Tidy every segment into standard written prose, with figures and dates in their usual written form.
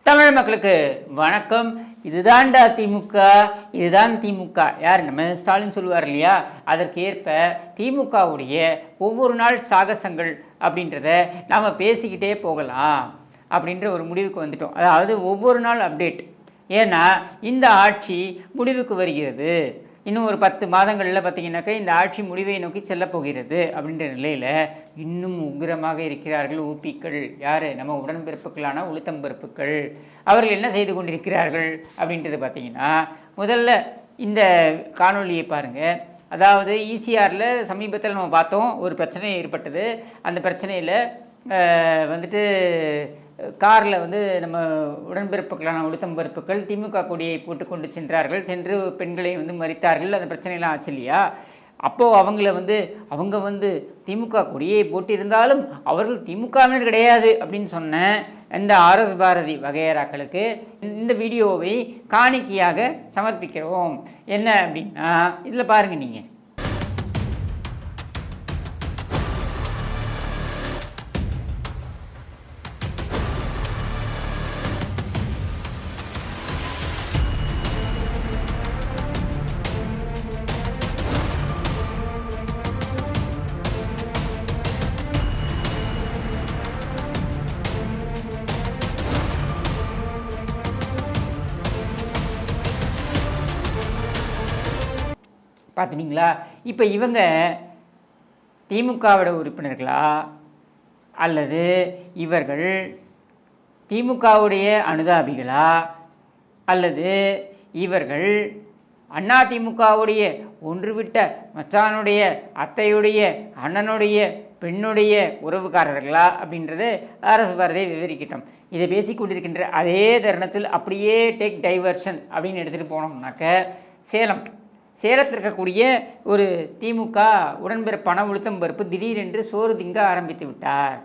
தமிழ் மக்களுக்கு வணக்கம். இதுதான்டா திமுக, இதுதான் திமுக. யார் நம்ம ஸ்டாலின் சொல்லுவார் இல்லையா, அதற்கு ஏற்ப திமுகவுடைய ஒவ்வொரு நாள் சாகசங்கள் அப்படின்றத நாம் பேசிக்கிட்டே போகலாம் அப்படின்ற ஒரு முடிவுக்கு வந்துட்டோம். அதாவது ஒவ்வொரு நாள் அப்டேட். ஏன்னா இந்த ஆட்சி முடிவுக்கு வருகிறது. இன்னும் ஒரு 10 மாதங்களில் பார்த்திங்கனாக்கா இந்த ஆட்சி முடிவை நோக்கி செல்லப்போகிறது. அப்படின்ற நிலையில் இன்னும் உக்கிரமாக இருக்கிறார்கள் ஊப்பிக்கள். யார்? நம்ம உடன்பிறப்புகளான உளுத்தம்பிறப்புகள். அவர்கள் என்ன செய்து கொண்டிருக்கிறார்கள் அப்படின்றது பார்த்திங்கன்னா, முதல்ல இந்த காணொலியை பாருங்கள். அதாவது ஈசிஆரில் சமீபத்தில் நம்ம பார்த்தோம், ஒரு பிரச்சனை ஏற்பட்டது. அந்த பிரச்சனையில் வந்துட்டு காரில் நம்ம உடன்பிறப்புகளான உளுத்தம்பிறப்புகள் திமுக கொடியை போட்டுக்கொண்டு சென்றார்கள். சென்று பெண்களை மறித்தார்கள். அந்த பிரச்சனைலாம் ஆச்சு இல்லையா? அப்போது அவங்க திமுக கொடியை போட்டிருந்தாலும் அவர்கள் திமுகவினர் கிடையாது அப்படின்னு சொன்ன இந்த RS பாரதி வகையறாக்களுக்கு இந்த வீடியோவை காணிக்கையாக சமர்ப்பிக்கிறோம். என்ன அப்படின்னா, இதில் பாருங்கள் நீங்கள். பார்த்துட்டிங்களா? இப்போ இவங்க திமுகவோட உறுப்பினர்களா அல்லது இவர்கள் திமுகவுடைய அனுதாபிகளா அல்லது இவர்கள் அதிமுகவுடைய ஒன்றுவிட்ட மச்சானுடைய அத்தையுடைய அண்ணனுடைய பெண்ணுடைய உறவுக்காரர்களா அப்படின்றது RS பாரதியை விவரிக்கிட்டோம். இதை பேசிக்கொண்டிருக்கின்ற அதே தருணத்தில் அப்படியே டேக் டைவர்ஷன் அப்படின்னு எடுத்துகிட்டு போனோம்னாக்க சேலத்தில் இருக்கக்கூடிய ஒரு திமுக உடன்பிறப்பான உளுத்தம்பருப்பு திடீரென்று சோறு திங்க ஆரம்பித்து விட்டார்.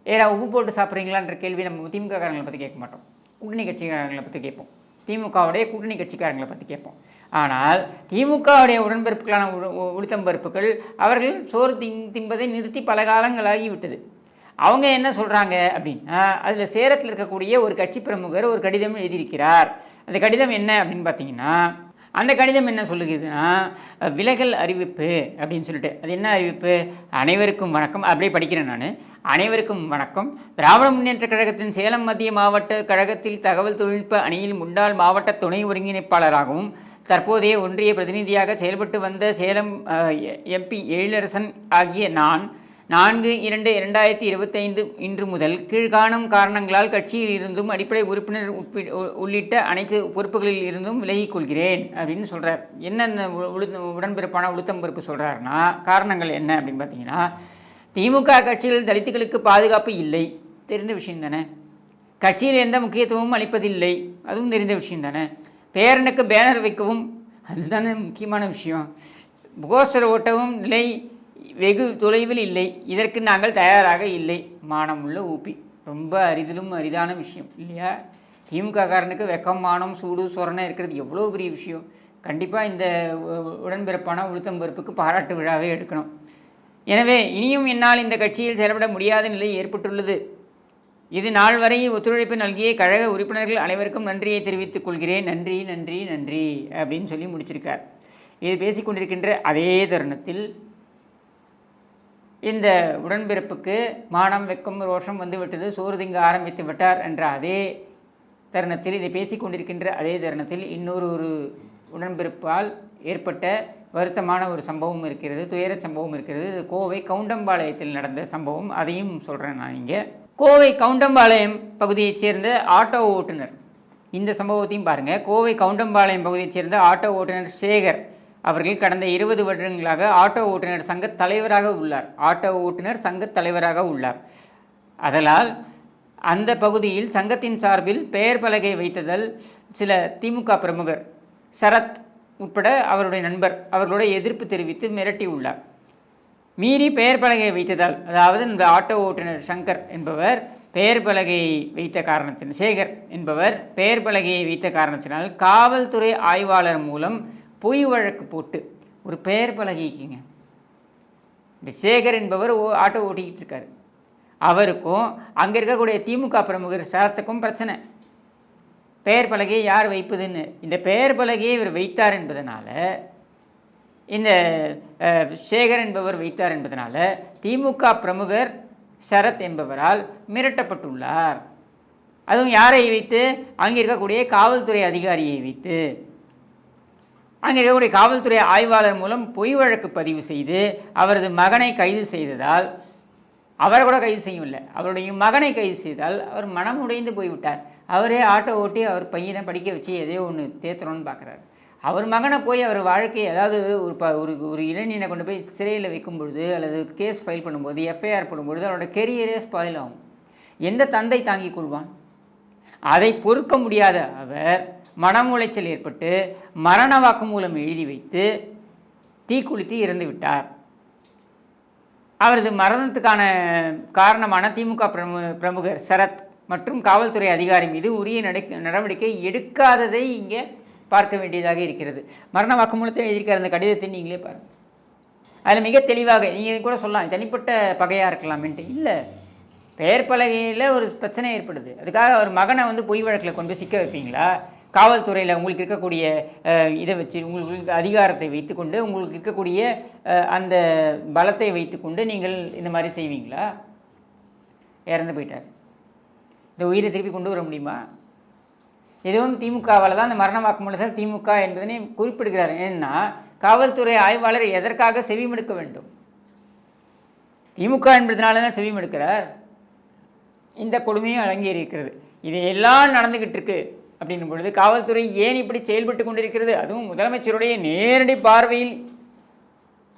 ஏன்னா உப்பு போட்டு சாப்பிட்றீங்களான்ற கேள்வி நம்ம திமுக காரங்களை பற்றி கேட்க மாட்டோம், கூட்டணி கட்சிக்காரங்களை பற்றி கேட்போம். திமுகவுடைய கூட்டணி கட்சிக்காரங்களை பற்றி கேட்போம். ஆனால் திமுகவுடைய உடன்பிறப்புகளான உளுத்தம்பருப்புகள் அவர்கள் சோறு தின்பதை நிறுத்தி பல காலங்களாகி விட்டது. அவங்க என்ன சொல்கிறாங்க அப்படின்னா, அதில் சேலத்தில் இருக்கக்கூடிய ஒரு கட்சி பிரமுகர் ஒரு கடிதம் எழுதியிருக்கிறார். அந்த கடிதம் என்ன அப்படின்னு பார்த்தீங்கன்னா, அந்த கடிதம் என்ன சொல்லுகிறதுனா, விலகல் அறிவிப்பு அப்படின்னு சொல்லிட்டு. அது என்ன அறிவிப்பு? அனைவருக்கும் வணக்கம். அப்படியே படிக்கிறேன் நான். அனைவருக்கும் வணக்கம். திராவிட முன்னேற்ற கழகத்தின் சேலம் மத்திய மாவட்ட கழகத்தில் தகவல் தொழில்நுட்ப அணியில் முன்னாள் மாவட்ட துணை ஒருங்கிணைப்பாளராகவும் தற்போதைய ஒன்றிய பிரதிநிதியாக செயல்பட்டு வந்த சேலம் MP எழிலரசன் ஆகிய நான் 4/2/2025 இன்று முதல் கீழ்காணும் காரணங்களால் கட்சியில் இருந்தும் அடிப்படை உறுப்பினர் உள்ளிட்ட அனைத்து பொறுப்புகளில் இருந்தும் விலகிக் கொள்கிறேன் அப்படின்னு சொல்கிறார். என்ன இந்த உடன்பிறப்பான உளுத்தம்பருப்பு சொல்கிறாருன்னா, காரணங்கள் என்ன அப்படின்னு பார்த்தீங்கன்னா, திமுக கட்சியில் தலித்துகளுக்கு பாதுகாப்பு இல்லை, தெரிந்த விஷயம் தானே. கட்சியில் எந்த முக்கியத்துவமும் அளிப்பதில்லை, அதுவும் தெரிந்த விஷயம் தானே. பேரனுக்கு பேனர் வைக்கவும், அதுதானே முக்கியமான விஷயம். போஸ்டர் ஓட்டவும் நிலை வெகு தொலைவில் இல்லை, இதற்கு நாங்கள் தயாராக இல்லை. மானமுள்ள ஊப்பி. ரொம்ப அரிதிலும் அரிதான விஷயம் இல்லையா? திமுக காரனுக்கு வெக்கம், மானம், சூடு, சொரணை இருக்கிறது எவ்வளோ பெரிய விஷயம். கண்டிப்பாக இந்த உடன்பிறப்பான உளுத்தம்பருப்புக்கு பாராட்டு விழாவே எடுக்கணும். எனவே இனியும் என்னால் இந்த கட்சியில் செயல்பட முடியாத நிலை ஏற்பட்டுள்ளது. இது நாள் வரை ஒத்துழைப்பு நல்கிய கழக உறுப்பினர்கள் அனைவருக்கும் நன்றியை தெரிவித்துக் கொள்கிறேன். நன்றி நன்றி நன்றி அப்படின்னு சொல்லி முடிச்சிருக்கார். இது பேசிக்கொண்டிருக்கின்ற அதே தருணத்தில் இந்த உடன்பிறப்புக்கு மானம், வெக்கம், ரோஷம் வந்துவிட்டது, சோறு திங்க ஆரம்பித்து விட்டார் என்ற அதே தருணத்தில், இதை பேசிக்கொண்டிருக்கின்ற அதே தருணத்தில் இன்னொரு உடன்பிறப்பால் ஏற்பட்ட வருத்தமான ஒரு சம்பவம் இருக்கிறது, துயர சம்பவம் இருக்கிறது. இது கோவை கவுண்டம்பாளையத்தில் நடந்த சம்பவம். அதையும் சொல்கிறேன் நான் இங்கே. கோவை கவுண்டம்பாளையம் பகுதியைச் சேர்ந்த ஆட்டோ ஓட்டுநர். இந்த சம்பவத்தையும் பாருங்கள். கோவை கவுண்டம்பாளையம் பகுதியைச் சேர்ந்த ஆட்டோ ஓட்டுநர் சேகர் அவர்கள் கடந்த 20 வருடங்களாக ஆட்டோ ஓட்டுநர் சங்க தலைவராக உள்ளார். அதனால் அந்த பகுதியில் சங்கத்தின் சார்பில் பெயர் பலகை வைத்ததால் சில திமுக பிரமுகர் சரத் உட்பட அவருடைய நண்பர் அவர்களோட எதிர்ப்பு தெரிவித்து மிரட்டி உள்ளார். மீறி பெயர் பலகை வைத்ததால், அதாவது இந்த ஆட்டோ ஓட்டுநர் சங்கர் என்பவர் பெயர் பலகையை வைத்த காரணத்தினால், சேகர் என்பவர் பெயர் பலகையை வைத்த காரணத்தினால் காவல்துறை ஆய்வாளர் மூலம் பொய் வழக்கு போட்டு ஒரு பெயர் பலகைக்குங்க. இந்த சேகர் என்பவர் ஆட்டோ ஓட்டிக்கிட்டு இருக்கார். அவருக்கும் அங்கே இருக்கக்கூடிய திமுக பிரமுகர் சரத்துக்கும் பிரச்சனை. பெயர் பலகையை யார் வைப்பதுன்னு. இந்த பெயர் பலகையை இவர் வைத்தார் என்பதனால, இந்த சேகர் என்பவர் வைத்தார் என்பதனால திமுக பிரமுகர் சரத் என்பவரால் மிரட்டப்பட்டுள்ளார். அதுவும் யாரை வைத்து? அங்கே இருக்கக்கூடிய காவல்துறை அதிகாரியை வைத்து. அங்கே இருக்கக்கூடிய காவல்துறை ஆய்வாளர் மூலம் பொய் வழக்கு பதிவு செய்து அவரது மகனை கைது செய்ததால், அவரை கூட கைது செய்யவில்லை, அவருடைய மகனை கைது செய்தால் அவர் மனம் உடைந்து போய்விட்டார். அவரே ஆட்டோ ஓட்டி அவர் பையனை படிக்க வச்சு எதையோ ஒன்று தேத்தணும்னு பார்க்குறாரு. அவர் மகனை போய் அவர் வாழ்க்கை, அதாவது ஒரு இளைஞனை கொண்டு போய் சிறையில் வைக்கும் பொழுது அல்லது கேஸ் ஃபைல் பண்ணும்போது, எஃப்ஐஆர் போடும்பொழுது அவரோட கெரியரே ஸ்பாயில் ஆகும். எந்த தந்தை தாங்கிக் கொள்வான்? அதை பொறுக்க முடியாத அவர் மனம் உளைச்சல் ஏற்பட்டு மரண வாக்குமூலம் எழுதி வைத்து தீக்குளித்து இறந்து விட்டார். அவரது மரணத்துக்கான காரணமான திமுக பிரமுகர் சரத் மற்றும் காவல்துறை அதிகாரி மீது உரிய நடவடிக்கை எடுக்காததை இங்கே பார்க்க வேண்டியதாக இருக்கிறது. மரண வாக்குமூலத்தை எழுதியிருக்கிற அந்த கடிதத்தை நீங்களே பாருங்கள். அதில் மிக தெளிவாக நீங்கள் கூட சொல்லலாம் தனிப்பட்ட பகையாக இருக்கலாம்ன்ட்டு. இல்லை, பெயர் பலகையில் ஒரு பிரச்சனை ஏற்படுது, அதுக்காக அவர் மகனை பொய் வழக்கில் கொண்டு போய் சிக்க வைப்பீங்களா? காவல்துறையில் உங்களுக்கு இருக்கக்கூடிய இதை வச்சு, உங்களுக்கு அதிகாரத்தை வைத்துக்கொண்டு, உங்களுக்கு இருக்கக்கூடிய அந்த பலத்தை வைத்துக்கொண்டு நீங்கள் இந்த மாதிரி செய்வீங்களா? இறந்து போயிட்டார், இந்த உயிரை திருப்பி கொண்டு வர முடியுமா? எதுவும் திமுகவால் தான் அந்த மரண வாக்குமூலத்தில் திமுக என்பதனை குறிப்பிடுகிறார். ஏன்னா காவல்துறை ஆய்வாளர் எதற்காக செவிமடுக்க வேண்டும்? திமுக என்பதனால தான் செவிமடுக்கிறார். இந்த கொடுமையும் அடங்கியிருக்கிறது. இது எல்லாம் நடந்துக்கிட்டு இருக்கு அப்படின்னும் பொழுது காவல்துறை ஏன் இப்படி செயல்பட்டு கொண்டிருக்கிறது? அதுவும் முதலமைச்சருடைய நேரடி பார்வையில்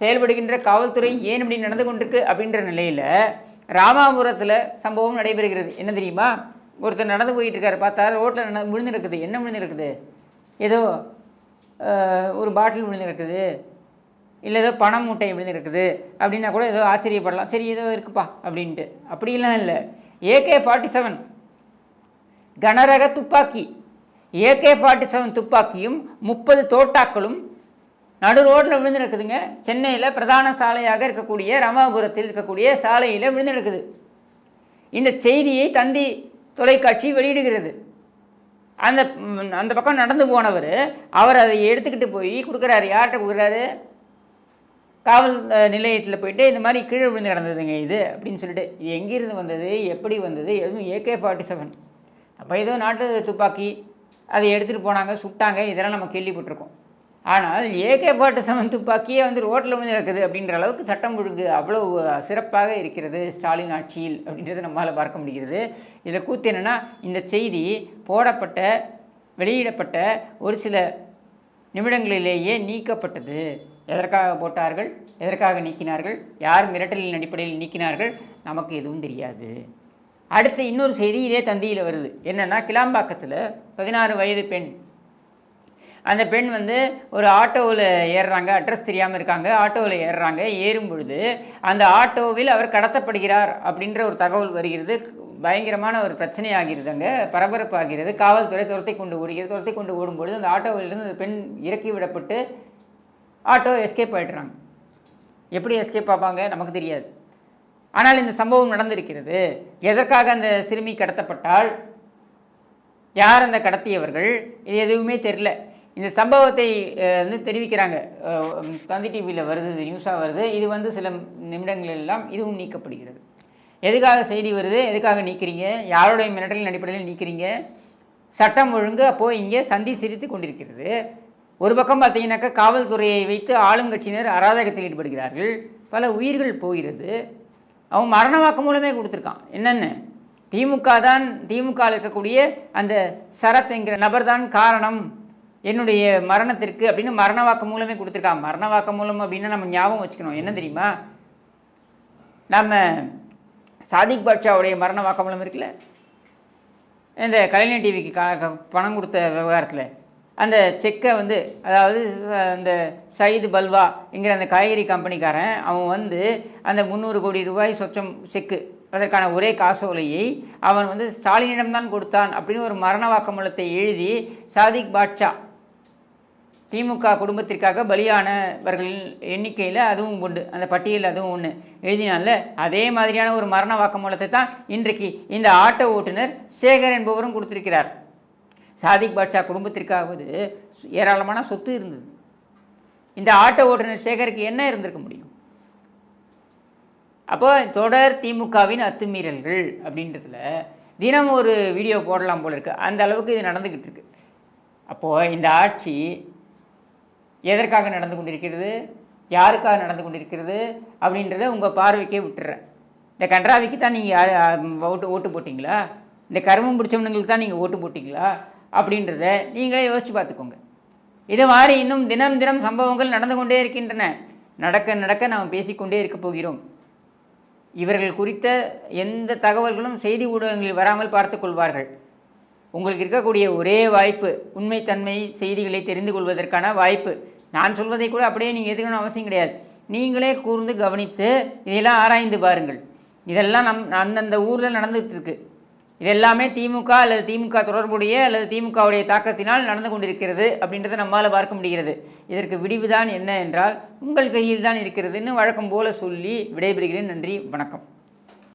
செயல்படுகின்ற காவல்துறை ஏன் இப்படி நடந்து கொண்டிருக்கு அப்படின்ற நிலையில் ராமாபுரத்தில் சம்பவம் நடைபெறுகிறது. என்ன தெரியுமா? ஒருத்தர் நடந்து போயிட்டு இருக்காரு, பார்த்தா ரோட்டில் விழுந்து இருக்குது. என்ன விழுந்து இருக்குது? ஏதோ ஒரு பாட்டில் விழுந்து இருக்குது, இல்லை ஏதோ பணம் மூட்டை விழுந்து இருக்குது அப்படின்னா கூட ஏதோ ஆச்சரியப்படலாம். சரி, ஏதோ இருக்குப்பா அப்படின்ட்டு. அப்படிலாம் இல்லை. AK-47 கனரக துப்பாக்கி, AK-47 துப்பாக்கியும் 30 தோட்டாக்களும் நடு ரோட்டில் விழுந்து இருக்குதுங்க. சென்னையில் பிரதான சாலையாக இருக்கக்கூடிய ராமாபுரத்தில் இருக்கக்கூடிய சாலையில் விழுந்து இருக்குது. இந்த செய்தியை தந்தி தொலைக்காட்சி வெளியிடுகிறது. அந்த பக்கம் நடந்து போனவர் அவர் அதை எடுத்துக்கிட்டு போய் கொடுக்குறாரு. யார்கிட்ட கொடுக்குறாரு? காவல் நிலையத்தில் போயிட்டு இந்த மாதிரி கீழே விழுந்து கிடந்ததுங்க இது அப்படின்னு சொல்லிட்டு. இது எங்கேருந்து வந்தது, எப்படி வந்தது? எதுவும் AK-47 அப்போ ஏதோ நாட்டு துப்பாக்கி, அதை எடுத்துகிட்டு போனாங்க, சுட்டாங்க, இதெல்லாம் நம்ம கேள்விப்பட்டிருக்கோம். ஆனால் AK-47 துப்பாக்கியே ரோட்டில் விழுந்து கிடக்குது அப்படின்ற அளவுக்கு சட்டம் ஒழுங்கு அவ்வளோ சிறப்பாக இருக்கிறது ஸ்டாலின் ஆட்சியில் அப்படின்றத நம்மளால் பார்க்க முடிகிறது. இதில் கூத்து என்னென்னா, இந்த செய்தி போடப்பட்ட வெளியிடப்பட்ட ஒரு சில நிமிடங்களிலேயே நீக்கப்பட்டது. எதற்காக போட்டார்கள், எதற்காக நீக்கினார்கள், யார் மிரட்டலின் அடிப்படையில் நீக்கினார்கள், நமக்கு எதுவும் தெரியாது. அடுத்து இன்னொரு செய்தி இதே தந்தியில் வருது. என்னென்னா, கிளாம்பாக்கத்தில் 16 வயது பெண், அந்த பெண் ஒரு ஆட்டோவில் ஏறுறாங்க, அட்ரஸ் தெரியாமல் இருக்காங்க, ஆட்டோவில் ஏறுறாங்க. ஏறும் பொழுது அந்த ஆட்டோவில் அவர் கடத்தப்படுகிறார் அப்படின்ற ஒரு தகவல் வருகிறது. பயங்கரமான ஒரு பிரச்சனை ஆகிறது, அங்கே பரபரப்பு ஆகிறது. காவல்துறை துரத்தை கொண்டு ஓடுகிறது. துரத்தை கொண்டு ஓடும்பொழுது அந்த ஆட்டோவிலிருந்து அந்த பெண் இறக்கி விடப்பட்டு ஆட்டோ எஸ்கேப் ஆகிடுறாங்க. எப்படி எஸ்கேப் ஆப்பாங்க நமக்கு தெரியாது. ஆனால் இந்த சம்பவம் நடந்திருக்கிறது. எதற்காக அந்த சிறுமி கடத்தப்பட்டால், யார் அந்த கடத்தியவர்கள், இது எதுவுமே தெரியல. இந்த சம்பவத்தை தெரிவிக்கிறாங்க. தந்தி டிவியில் வருது, நியூஸாக வருது. இது சில நிமிடங்களெல்லாம் இதுவும் நீக்கப்படுகிறது. எதுக்காக செய்தி வருது, எதுக்காக நீக்கிறீங்க, யாருடைய மிரட்டலின் அடிப்படையில் நீக்கிறீங்க? சட்டம் ஒழுங்கு அப்போது இங்கே சந்தி சிரித்து கொண்டிருக்கிறது. ஒரு பக்கம் பார்த்தீங்கன்னாக்கா காவல்துறையை வைத்து ஆளுங்கட்சியினர் அராஜகத்தில் ஈடுபடுகிறார்கள். பல உயிர்கள் போகிறது. அவன் மரண வாக்குமூலமே கொடுத்துருக்கான். என்னென்ன, திமுகவில் இருக்கக்கூடிய அந்த சரத் என்கிற நபர் தான் காரணம் என்னுடைய மரணத்திற்கு அப்படின்னு மரண வாக்குமூலமே கொடுத்துருக்கான். மரண வாக்குமூலம் அப்படின்னா நம்ம ஞாபகம் வச்சுக்கணும். என்ன தெரியுமா, நம்ம சாதிக் பாட்ஷாவுடைய மரண வாக்குமூலம் இருக்குல்ல, இந்த கலைஞர் டிவிக்கு பணம் கொடுத்த விவகாரத்தில் அந்த செக்கை அதாவது அந்த சயீது பல்வா என்கிற அந்த காய்கறி கம்பெனிக்காரன் அவன் அந்த 300 கோடி ரூபாய் சொச்சம் செக்கு, அதற்கான ஒரே காசோலையை அவன் ஸ்டாலினிடம்தான் கொடுத்தான் அப்படின்னு ஒரு மரண வாக்குமூலத்தை எழுதி சாதிக் பாட்ஷா திமுக குடும்பத்திற்காக பலியானவர்களின் எண்ணிக்கையில் அதுவும் உண்டு, அந்த பட்டியலில் அதுவும் ஒன்று எழுதினால அதே மாதிரியான ஒரு மரண வாக்குமூலத்தை தான் இன்றைக்கு இந்த ஆட்டோ ஓட்டுநர் சேகர் என்பவரும் கொடுத்திருக்கிறார். சாதிக் பாட்ஷா குடும்பத்திற்காவது ஏராளமான சொத்து இருந்தது. இந்த ஆட்டோ ஓட்டுநர் சேகருக்கு என்ன இருந்திருக்க முடியும்? அப்போ தொடர் திமுகவின் அத்துமீறல்கள் அப்படின்றதுல தினம் ஒரு வீடியோ போடலாம் போல இருக்குது. அந்த அளவுக்கு இது நடந்துக்கிட்டு இருக்கு. அப்போது இந்த ஆட்சி எதற்காக நடந்து கொண்டிருக்கிறது, யாருக்காக நடந்து கொண்டிருக்கிறது அப்படின்றத உங்கள் பார்வைக்கே விட்டுறேன். இந்த கன்றாவிக்கு தான் நீங்கள் ஓட்டு போட்டிங்களா? இந்த கருமம் பிடிச்சவனுங்களுக்கு தான் நீங்கள் ஓட்டு போட்டிங்களா அப்படின்றத நீங்களே யோசித்து பார்த்துக்கோங்க. இது மாதிரி இன்னும் தினம் தினம் சம்பவங்கள் நடந்து கொண்டே இருக்கின்றன. நடக்க நடக்க நாம் பேசிக்கொண்டே இருக்க போகிறோம். இவர்கள் குறித்த எந்த தகவல்களும் செய்தி ஊடகங்களில் வராமல் பார்த்து கொள்வார்கள். உங்களுக்கு இருக்கக்கூடிய ஒரே வாய்ப்பு உண்மைத்தன்மை செய்திகளை தெரிந்து கொள்வதற்கான வாய்ப்பு. நான் சொல்வதை கூட அப்படியே நீங்கள் எதுக்கணும் அவசியம் கிடையாது. நீங்களே கூர்ந்து கவனித்து இதையெல்லாம் ஆராய்ந்து பாருங்கள். இதெல்லாம் அந்தந்த ஊரில் நடந்துகிட்டு இருக்கு. இதெல்லாமே திமுக அல்லது திமுக தொடர்புடைய அல்லது திமுகவுடைய தாக்கத்தினால் நடந்து கொண்டிருக்கிறது அப்படின்றத நம்மால் பார்க்க முடிகிறது. இதற்கு விடிவுதான் என்ன என்றால் உங்கள் கையில் தான் இருக்கிறதுன்னு வழக்கம் போல சொல்லி விடைபெறுகிறேன். நன்றி, வணக்கம்.